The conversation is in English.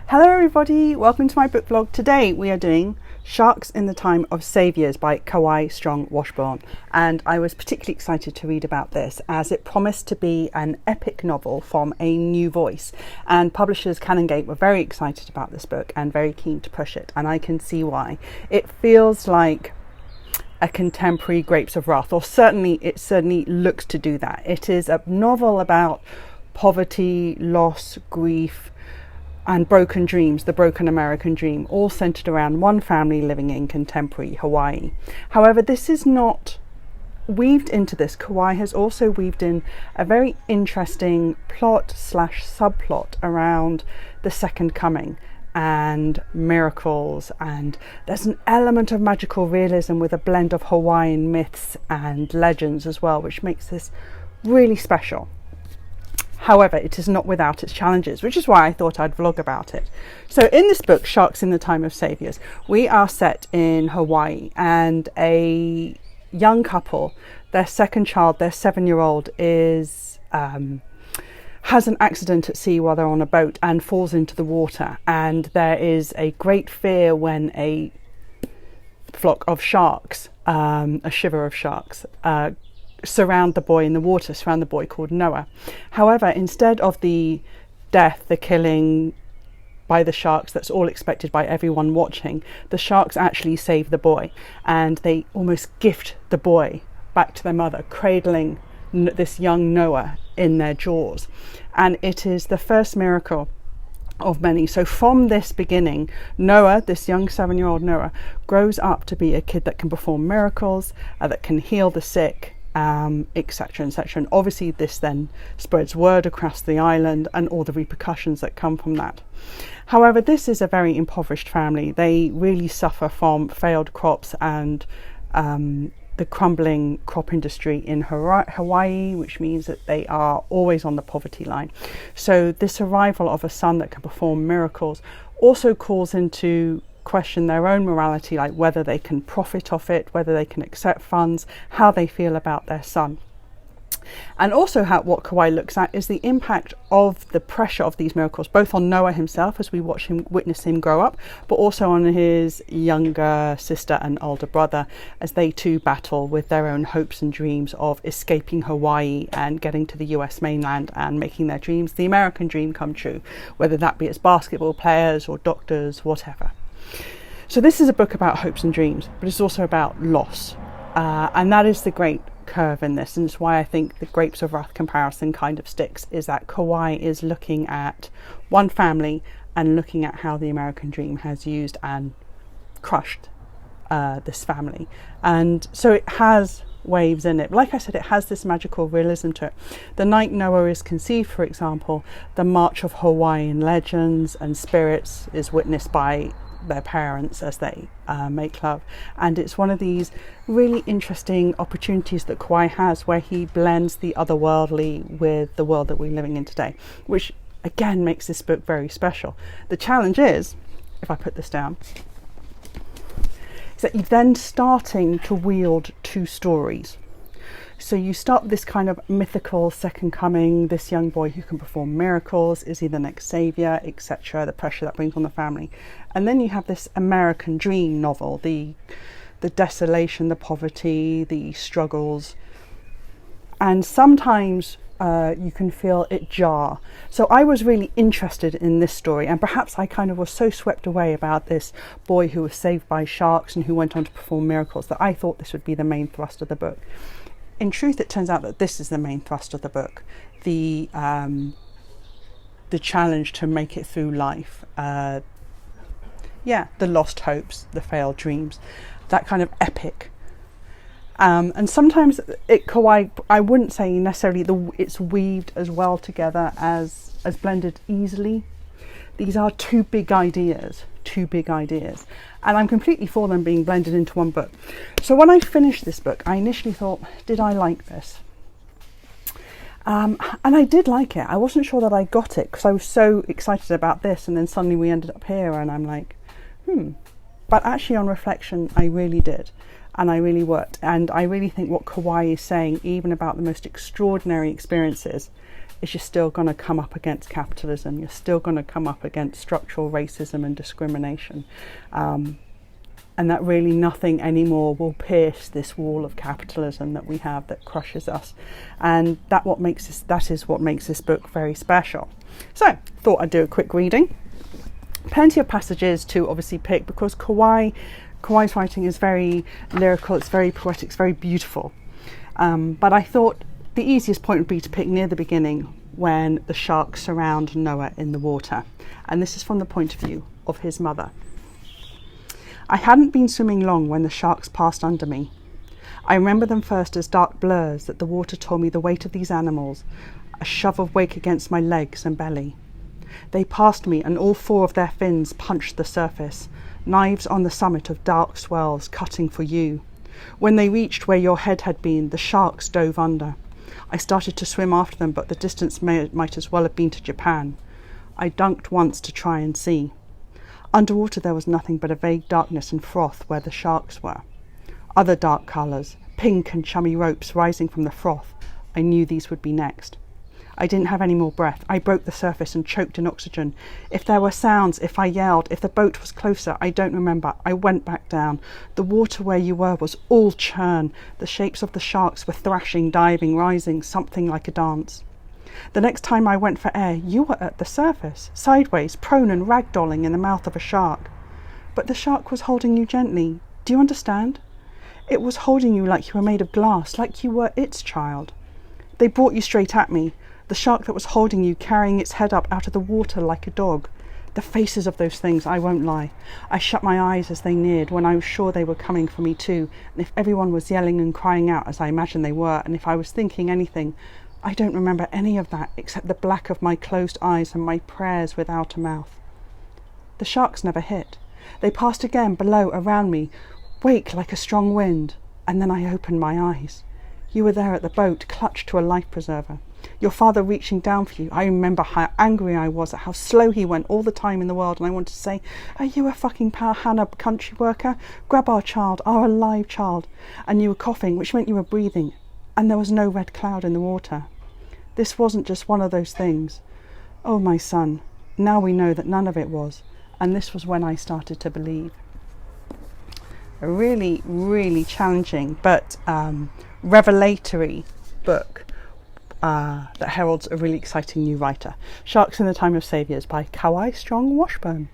Hello everybody, welcome to my book vlog. Today we are doing Sharks in the Time of Saviours by Kawai Washburn, and I was particularly excited to read about this as it promised to be an epic novel from a new voice, and publishers Canongate were very excited about this book and very keen to push it, and I can see why. It feels like a contemporary Grapes of Wrath, or it certainly looks to do that. It is a novel about poverty, loss, grief, and broken dreams, the broken American dream, all centered around one family living in contemporary Hawaii. However, this is not weaved into this. Kawai has also weaved in a very interesting plot/subplot around the second coming and miracles, and there's an element of magical realism with a blend of Hawaiian myths and legends as well, which makes this really special. However, it is not without its challenges, which is why I thought I'd vlog about it. So in this book, Sharks in the Time of Saviours, we are set in Hawaii, and a young couple, their second child, their 7-year-old, has an accident at sea while they're on a boat and falls into the water. And there is a great fear when a flock of sharks, a shiver of sharks, surround the boy in the water, surround the boy called Noah. However, instead of the death, the killing by the sharks that's all expected by everyone watching, the sharks actually save the boy, and they almost gift the boy back to their mother, cradling this young Noah in their jaws. And it is the first miracle of many. So from this beginning, Noah, this young 7-year-old Noah, grows up to be a kid that can perform miracles, that can heal the sick, etc., etc. And obviously this then spreads word across the island and all the repercussions that come from that. However, this is a very impoverished family. They really suffer from failed crops and the crumbling crop industry in Hawaii, which means that they are always on the poverty line. So this arrival of a son that can perform miracles also calls into question their own morality, like whether they can profit off it, whether they can accept funds, how they feel about their son. And also what Kawai looks at is the impact of the pressure of these miracles, both on Noah himself as we witness him grow up, but also on his younger sister and older brother as they too battle with their own hopes and dreams of escaping Hawaii and getting to the US mainland and making their dreams, the American dream, come true, whether that be as basketball players or doctors, whatever. So this is a book about hopes and dreams, but it's also about loss, and that is the great curve in this, and it's why I think the Grapes of Wrath comparison kind of sticks, is that Kawai is looking at one family and looking at how the American dream has used and crushed this family. And so it has waves in it. Like I said, it has this magical realism to it. The night Noah is conceived, for example, the march of Hawaiian legends and spirits is witnessed by their parents as they make love, and it's one of these really interesting opportunities that Kawai has where he blends the otherworldly with the world that we're living in today, which again makes this book very special. The challenge is, if I put this down, is that you're then starting to wield two stories. So you start this kind of mythical second coming, this young boy who can perform miracles, is he the next saviour, etc., the pressure that brings on the family. And then you have this American dream novel, the desolation, the poverty, the struggles. And sometimes you can feel it jar. So I was really interested in this story, and perhaps I kind of was so swept away about this boy who was saved by sharks and who went on to perform miracles that I thought this would be the main thrust of the book. In truth, it turns out that this is the main thrust of the book, the challenge to make it through life, the lost hopes, the failed dreams, that kind of epic. And sometimes Kawai, I wouldn't say necessarily it's weaved as well together as blended easily. These are two big ideas, and I'm completely for them being blended into one book. So when I finished this book, I initially thought, did I like this? And I did like it. I wasn't sure that I got it because I was so excited about this, and then suddenly we ended up here and I'm like, But actually on reflection, I really did, and I really worked. And I really think what Kawai is saying, even about the most extraordinary experiences, is you're still going to come up against capitalism. You're still going to come up against structural racism and discrimination. And that really nothing anymore will pierce this wall of capitalism that we have that crushes us. And that is what makes this book very special. So, thought I'd do a quick reading. Plenty of passages to obviously pick, because Kawai's writing is very lyrical, it's very poetic, it's very beautiful. But I thought the easiest point would be to pick near the beginning, when the sharks surround Noah in the water. And this is from the point of view of his mother. I hadn't been swimming long when the sharks passed under me. I remember them first as dark blurs that the water told me the weight of these animals, a shove of wake against my legs and belly. They passed me, and all 4 of their fins punched the surface, knives on the summit of dark swells cutting for you. When they reached where your head had been, the sharks dove under. I started to swim after them, but the distance might as well have been to Japan. I dunked once to try and see. Underwater there was nothing but a vague darkness and froth where the sharks were. Other dark colours, pink and chummy ropes rising from the froth. I knew these would be next. I didn't have any more breath. I broke the surface and choked in oxygen. If there were sounds, if I yelled, if the boat was closer, I don't remember. I went back down. The water where you were was all churn. The shapes of the sharks were thrashing, diving, rising, something like a dance. The next time I went for air, you were at the surface, sideways, prone and ragdolling in the mouth of a shark. But the shark was holding you gently. Do you understand? It was holding you like you were made of glass, like you were its child. They brought you straight at me. The shark that was holding you, carrying its head up out of the water like a dog. The faces of those things, I won't lie. I shut my eyes as they neared, when I was sure they were coming for me too, and if everyone was yelling and crying out, as I imagined they were, and if I was thinking anything, I don't remember any of that except the black of my closed eyes and my prayers without a mouth. The sharks never hit. They passed again, below, around me, wake like a strong wind, and then I opened my eyes. You were there at the boat, clutched to a life preserver. Your father reaching down for you. I remember how angry I was at how slow he went all the time in the world, and I wanted to say, are you a fucking Hannah country worker? Grab our child, our alive child. And you were coughing, which meant you were breathing, and there was no red cloud in the water. This wasn't just one of those things. Oh, my son, now we know that none of it was, and this was when I started to believe. A really, really challenging but revelatory book that heralds a really exciting new writer. Sharks in the Time of Saviours by Kawai Washburn.